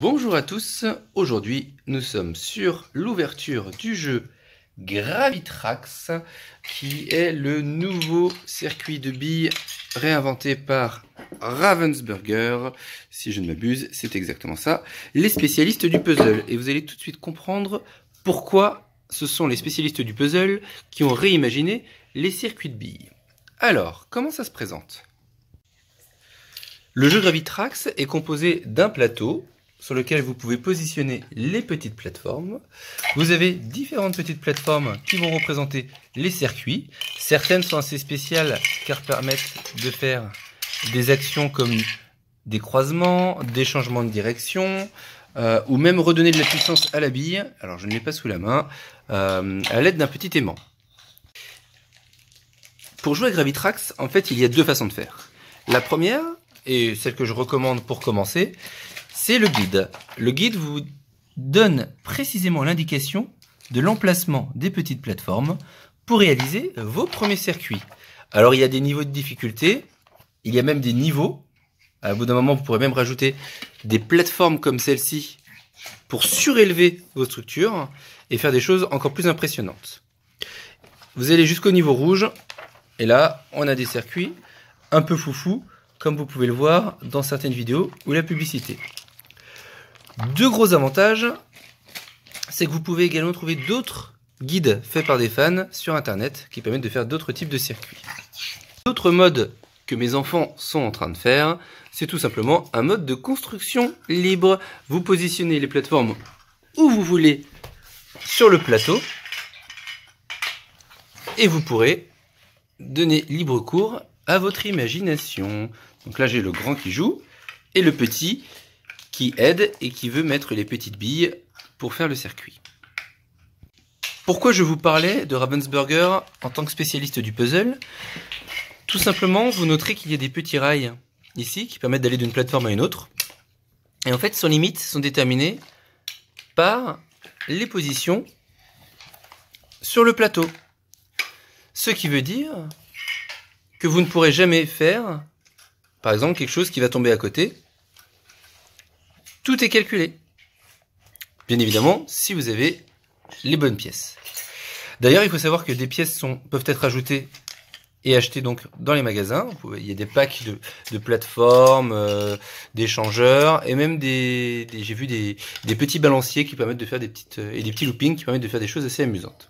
Bonjour à tous, aujourd'hui nous sommes sur l'ouverture du jeu Gravitrax qui est le nouveau circuit de billes réinventé par Ravensburger, si je ne m'abuse, c'est exactement ça, les spécialistes du puzzle. Et vous allez tout de suite comprendre pourquoi ce sont les spécialistes du puzzle qui ont réimaginé les circuits de billes. Alors, comment ça se présente? Le jeu Gravitrax est composé d'un plateau sur lequel vous pouvez positionner les petites plateformes. Vous avez différentes petites plateformes qui vont représenter les circuits. Certaines sont assez spéciales car permettent de faire des actions comme des croisements, des changements de direction, ou même redonner de la puissance à la bille. Alors je ne l'ai pas sous la main, à l'aide d'un petit aimant. Pour jouer à Gravitrax, en fait, il y a deux façons de faire. La première, et celle que je recommande pour commencer, c'est le guide. Le guide vous donne précisément l'indication de l'emplacement des petites plateformes pour réaliser vos premiers circuits. Alors il y a des niveaux de difficulté, il y a même des niveaux. À bout d'un moment, vous pourrez même rajouter des plateformes comme celle-ci pour surélever vos structures et faire des choses encore plus impressionnantes. Vous allez jusqu'au niveau rouge, et là, on a des circuits un peu foufou, comme vous pouvez le voir dans certaines vidéos ou la publicité. Deux gros avantages, c'est que vous pouvez également trouver d'autres guides faits par des fans sur internet qui permettent de faire d'autres types de circuits. L'autre mode que mes enfants sont en train de faire, c'est tout simplement un mode de construction libre. Vous positionnez les plateformes où vous voulez sur le plateau et vous pourrez donner libre cours à votre imagination. Donc là j'ai le grand qui joue et le petit qui aide et qui veut mettre les petites billes pour faire le circuit. Pourquoi je vous parlais de Ravensburger en tant que spécialiste du puzzle? Tout simplement, vous noterez qu'il y a des petits rails ici qui permettent d'aller d'une plateforme à une autre. Et en fait, leurs limites sont déterminées par les positions sur le plateau. Ce qui veut dire que vous ne pourrez jamais faire, par exemple, quelque chose qui va tomber à côté. Tout est calculé. Bien évidemment, si vous avez les bonnes pièces. D'ailleurs, il faut savoir que des pièces peuvent être ajoutées et achetées donc dans les magasins. Il y a des packs de plateformes, d'échangeurs et même j'ai vu des petits balanciers qui permettent de faire des petits loopings qui permettent de faire des choses assez amusantes.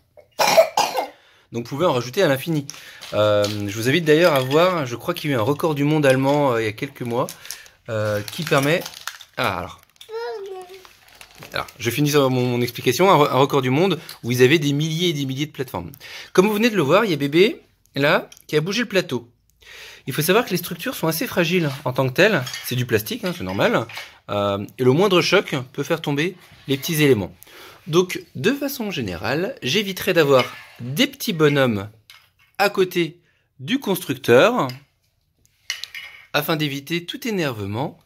Donc vous pouvez en rajouter à l'infini. Je vous invite d'ailleurs à voir, je crois qu'il y a eu un record du monde allemand il y a quelques mois qui permet... Alors, je finis sur mon explication, un record du monde où ils avaient des milliers et des milliers de plateformes. Comme vous venez de le voir, il y a bébé, là, qui a bougé le plateau. Il faut savoir que les structures sont assez fragiles en tant que telles. C'est du plastique, hein, c'est normal. Et le moindre choc peut faire tomber les petits éléments. Donc, de façon générale, j'éviterai d'avoir des petits bonhommes à côté du constructeur afin d'éviter tout énervement.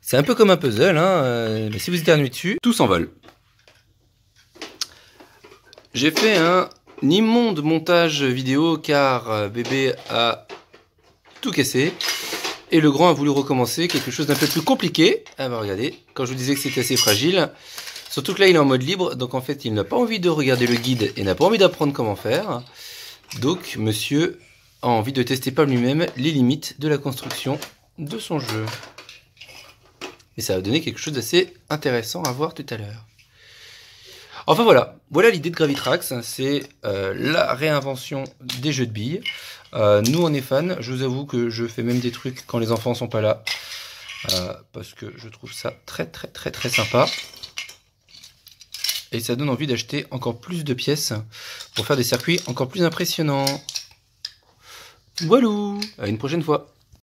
C'est un peu comme un puzzle, hein, mais si vous éternuez dessus, tout s'envole. J'ai fait un immonde montage vidéo car bébé a tout cassé. Et le grand a voulu recommencer quelque chose d'un peu plus compliqué. Ah bah regardez, quand je vous disais que c'était assez fragile, surtout que là il est en mode libre, donc en fait il n'a pas envie de regarder le guide et n'a pas envie d'apprendre comment faire. Donc monsieur a envie de tester par lui-même les limites de la construction de son jeu. Et ça va donner quelque chose d'assez intéressant à voir tout à l'heure. Enfin voilà l'idée de Gravitrax, c'est la réinvention des jeux de billes. Nous on est fans, je vous avoue que je fais même des trucs quand les enfants sont pas là, parce que je trouve ça très sympa. Et ça donne envie d'acheter encore plus de pièces pour faire des circuits encore plus impressionnants. Voilà, à une prochaine fois.